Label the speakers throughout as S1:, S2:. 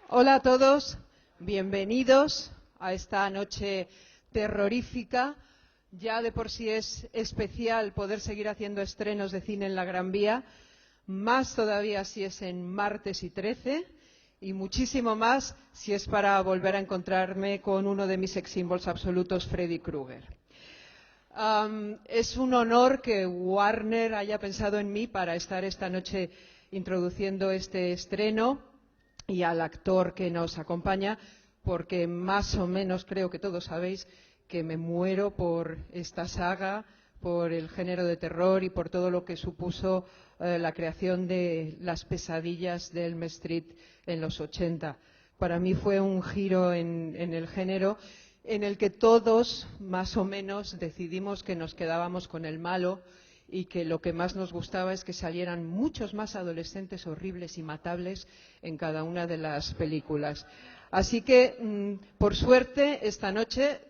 S1: Hola a todos, bienvenidos a esta noche terrorífica. Ya de por sí es especial poder seguir haciendo estrenos de cine en la Gran Vía, más todavía si es en martes y 13, y muchísimo más si es para volver a encontrarme con uno de mis sex symbols absolutos, Freddy Krueger. Es un honor que Warner haya pensado en mí para estar esta noche introduciendo este estreno, y al actor que nos acompaña, porque más o menos creo que todos sabéis que me muero por esta saga, por el género de terror y por todo lo que supuso la creación de Las pesadillas de Elm Street en los 80. Para mí fue un giro en el género en el que todos, más o menos, decidimos que nos quedábamos con el malo y que lo que más nos gustaba es que salieran muchos más adolescentes horribles y matables en cada una de las películas. Así que, por suerte, esta noche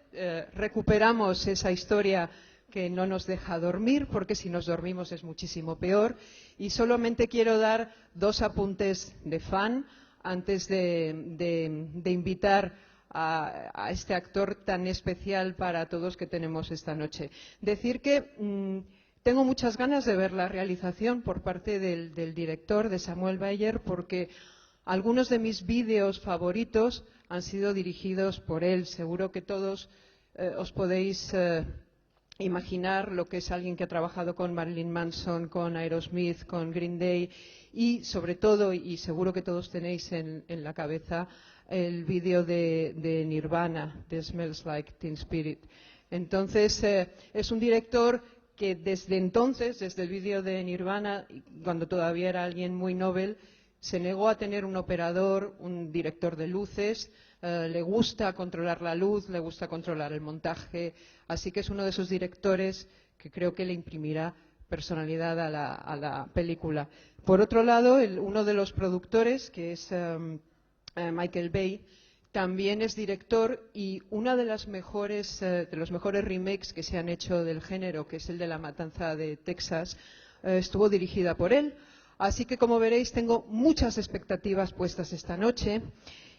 S1: recuperamos esa historia que no nos deja dormir, porque si nos dormimos es muchísimo peor. Y solamente quiero dar dos apuntes de fan antes de invitar a este actor tan especial para todos que tenemos esta noche. Decir que tengo muchas ganas de ver la realización por parte del director, de Samuel Bayer, porque algunos de mis vídeos favoritos han sido dirigidos por él. Seguro que todos os podéis imaginar lo que es alguien que ha trabajado con Marilyn Manson, con Aerosmith, con Green Day y, sobre todo, y seguro que todos tenéis en la cabeza, el vídeo de Nirvana, de Smells Like Teen Spirit. Entonces, es un director que desde entonces, desde el vídeo de Nirvana, cuando todavía era alguien muy novel, se negó a tener un operador, un director de luces. Le gusta controlar la luz, le gusta controlar el montaje, así que es uno de esos directores que creo que le imprimirá personalidad a la película. Por otro lado, uno de los productores, que es Michael Bay, también es director, y una de los mejores remakes que se han hecho del género, que es el de La Matanza de Texas, estuvo dirigida por él. Así que, como veréis, tengo muchas expectativas puestas esta noche.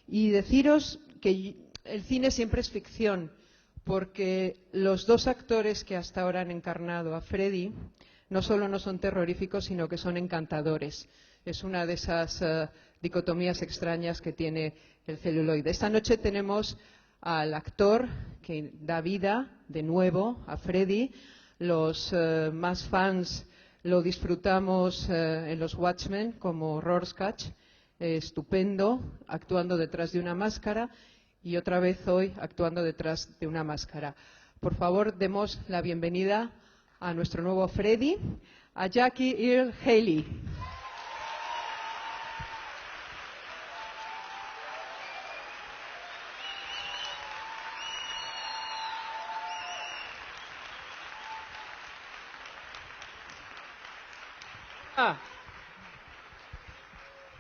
S1: Y deciros que el cine siempre es ficción, porque los dos actores que hasta ahora han encarnado a Freddy no solo no son terroríficos, sino que son encantadores. Es una de esas dicotomías extrañas que tiene el celuloide. Esta noche tenemos al actor que da vida de nuevo a Freddy. Los más fans lo disfrutamos en los Watchmen como Rorschach, estupendo, actuando detrás de una máscara, y otra vez hoy actuando detrás de una máscara. Por favor, demos la bienvenida a nuestro nuevo Freddy, a Jackie Earle Haley.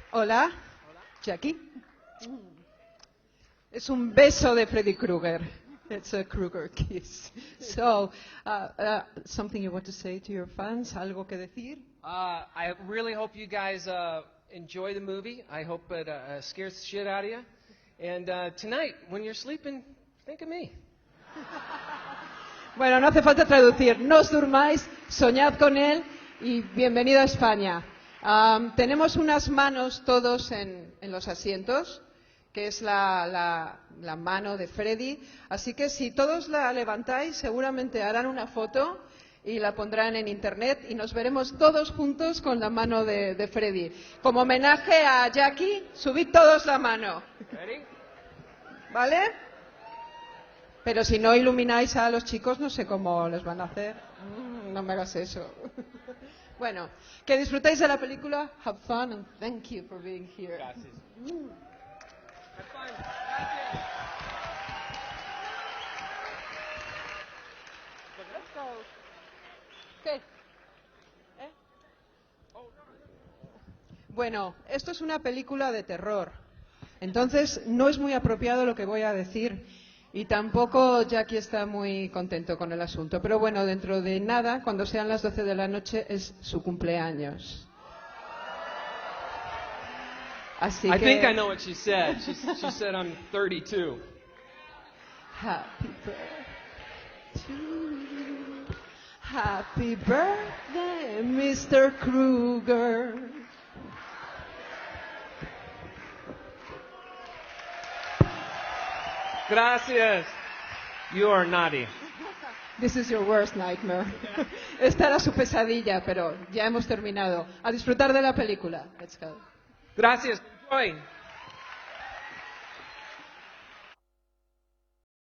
S1: Hola, Jackie. Es un beso de Freddy Krueger. It's a Krueger kiss. So, something you want to say to your fans? ¿Algo que decir?
S2: I really hope you guys enjoy the movie. I hope it scares the shit out of you. And tonight, when you're sleeping, think of me.
S1: Bueno, no hace falta traducir. No os durmáis, soñad con él y bienvenido a España. Tenemos unas manos todos en los asientos, que es la mano de Freddy. Así que si todos la levantáis, seguramente harán una foto y la pondrán en internet y nos veremos todos juntos con la mano de Freddy. Como homenaje a Jackie, subid todos la mano. ¿Vale? Pero si no ilumináis a los chicos, no sé cómo les van a hacer. No me hagas eso. Bueno, que disfrutéis de la película. Have fun and thank you for being here.
S2: Gracias. Have fun. Gracias. But let's go.
S1: ¿Qué? Bueno, esto es una película de terror. Entonces, no es muy apropiado lo que voy a decir. Y tampoco Jackie está muy contento con el asunto. Pero bueno, dentro de nada, cuando sean las 12 de la noche, es su cumpleaños. Así
S2: I
S1: que
S2: think I know what she said. She said I'm 32.
S1: happy birthday to you. Happy birthday, Mr. Kruger.
S2: Gracias. You are naughty.
S1: This is your worst nightmare. Esta era su pesadilla, pero ya hemos terminado. A disfrutar de la película. Let's go.
S2: Gracias. Enjoy.